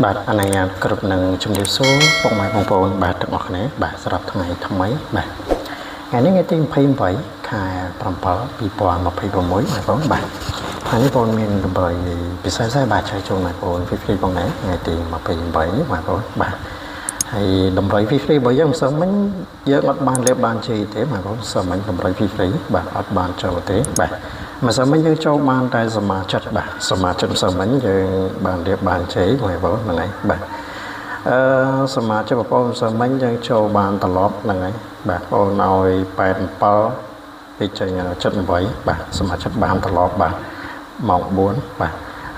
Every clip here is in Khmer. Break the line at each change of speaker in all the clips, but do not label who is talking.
បាទអនុញ្ញាតគ្រប់នឹងជំរាបសួរពុកម៉ែបងប្អូនបាទទាំងអស់គ្នាបាទសម្រាប់ថ្ងៃថ្មីបាទថ្ងៃនេះថ្ងៃទី28ខែ7 2026បងប្អូនបាទថ្ងៃនេះបងមានតម្រុយពិសេសបាទចែកចូលបងប្អូនហ្វ្រីបងណាថ្ងៃទី28នេះបងប្អូនបាទហើយតម្រុយហ្វ្រីរបស់យើងមិនសឹងមិញយើងអត់បានលេបបានជ័យទេបងប្អូនសឹងមិញតម្រុយហ្វ្រីបាទអត់បានចូលទេបាទមិនសឹងមិញយើងចូលបានតែសមាជិកបាទសមាជិកមិនសឹងមិញយើងបានរៀបបានជ័យបងប្អូនហ្នឹងហើយបាទសមាជិកបងប្អូនសឹងមិញយើងចូលបានត្រឡប់ហ្នឹងហើយបាទបងប្អូនឲ្យ87ពីចេញ78បាទសមាជិកបានត្រឡប់បាទម៉ោង4បាទ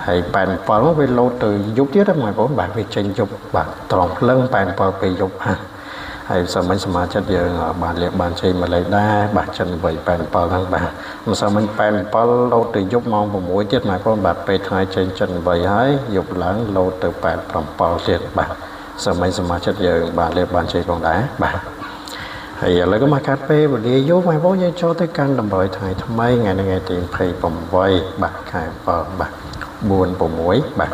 ហើយ87វាលោតទៅយប់ទៀតបងប្អូនបាទវាចេញយប់បាទត្រង់ភ្លឹង87ពេលយប់ហើយសមាជិកសមាជិកយើងបានលៀបបានជ័យមកលេខដែរបាទចិន8 87ហ្នឹងបាទមិនសមាជិក87លោតទៅយប់ម៉ោង6ទៀតបងប្អូនបាទពេលថ្ងៃចេញចិន8ហើយយប់ឡើងលោតទៅ87ទៀតបាទសមាជិកយើងបានលៀបបានជ័យផងដែរបាទហើយឥឡូវក៏មកកាត់ពេលវេលាយប់បងប្អូនយើងចូលទៅកាន់តម្រុយថ្ងៃថ្មីថ្ងៃទី28បាទខែ7បាទ46បាទ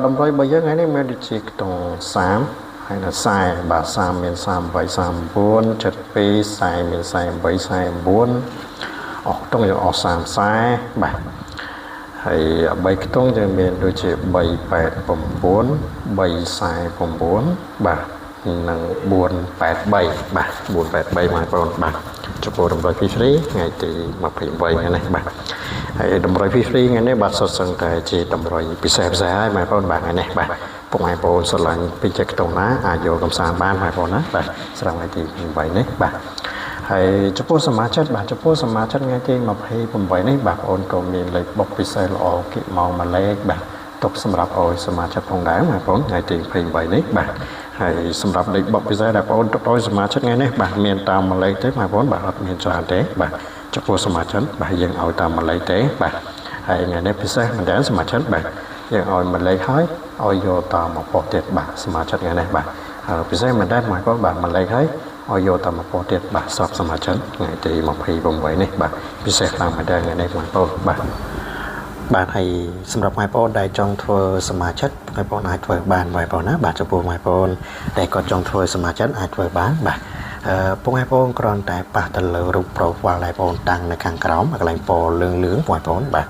តម្រុយរបស់យើងថ្ងៃនេះមានដូចជាខ្ទង់30ហើយនៅ40បាទ30មាន38 39 72 40មាន48 49អស់ខ្ទង់យើងអស់30បាទហើយ3ខ្ទង់យើងមានដូចជា389 349បាទនិង483បាទ483បងប្អូនបាទចំពោះតម្រុយហ្វ្រីថ្ងៃទី28ថ្ងៃនេះបាទហើយតម្រុយហ្វ្រីថ្ងៃនេះបាទសុទ្ធសឹងតែជាតម្រុយពិសេសហើយបងប្អូនបាទថ្ងៃនេះបាទពុកម៉ែបងប្អូនស្រឡាញ់ពីចិត្តខ្ទង់ណាអាចយកកំសាន្តបានបងប្អូនណាបាទស្រាប់ថ្ងៃទី28នេះបាទហើយចំពោះសមាជិកបាទចំពោះសមាជិកថ្ងៃទី28នេះបាទបងប្អូនក៏មានលេខបុកពិសេសល្អគិមកមួយលេខបាទទុកសម្រាប់ឲ្យសមាជិកផងដែរបងប្អូនថ្ងៃទី28នេះបាទហើយសម្រាប់លេខបុកពិសេសដែលបងប្អូនទុកឲ្យសមាជិកថ្ងៃនេះបាទមានតាមមួយលេខទេបងប្អូនបាទអត់មានច្រើនទេបាទចំពោះសមាជិកបាទយើងឲ្យតាមមួយលេខទេបាទហើយថ្ងៃនេះពិសេសមែនតើសមាជិកបាទយើងឲ្យមួយលេខហើយឲ្យយកតាមមកប៉ុស្តិ៍ទៀតបាទសមាជិកថ្ងៃនេះបាទពិសេសមែនតើបងប្អូនបាទមួយលេខហើយឲ្យយកតាមមកប៉ុស្តិ៍ទៀតបាទសពសមាជិកថ្ងៃទី28នេះបាទពិសេសខ្លាំងមែនតើថ្ងៃនេះបងប្អូនបាទហើយសម្រាប់បងប្អូនដែលចង់ធ្វើសមាជិកបងប្អូនអាចធ្វើបានបងប្អូនណាបាទចំពោះបងប្អូនដែលគាត់ចង់ធ្វើសមាជិកអាចធ្វើបានបាទបងប្អូនគ្រាន់តែប៉ះទៅលើរូប profile ដែលបងប្អូនតាំងនៅខាងក្រោមកន្លែងពណ៌លឿងបងប្អូនបាទ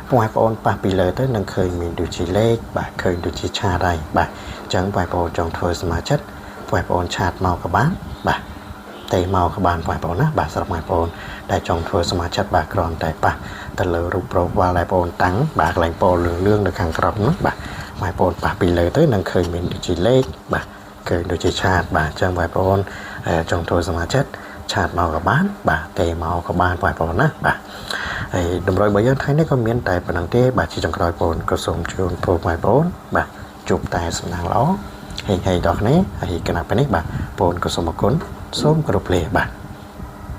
បងប្អូនប៉ះពីលើទៅនឹងឃើញមានដូចជាលេខបាទឃើញដូចជាឆាតហើយបាទអញ្ចឹងបងប្អូនចង់ធ្វើសមាជិកបងប្អូនឆាតមកក៏បានបាទទេមកក៏បានបងប្អូនណាបាទសម្រាប់បងប្អូនដែលចង់ធ្វើសមាជិកបាទគ្រាន់តែប៉ះទៅលើរូប profile ដែលបងប្អូនតាំងបាទកន្លែងពណ៌លឿងនៅខាងក្រោមនោះបាទបងប្អូនប៉ះពីលើទៅនឹងឃើញមានដូចជាលេខបាទឃើញដូចជាឆាតបាទអញ្ចឹងបងប្អូនចង់ធ្វើសមាជិកឆាតមកក៏បានបាទទេមកក៏បានបងប្អូនណាបាទហើយតម្រុយរបស់យើងថ្ងៃនេះក៏មានតែប៉ុណ្្នឹងទេបាទជាចុងក្រោយបងប្អូនក៏សូមជូនពរបងប្អូនបាទជួបតែសំណាងល្អហេងហេងដល់គ្នាហើយកណាប់នេះបាទបងប្អូនក៏សូមអរគុណសូមគោរពលាបាទ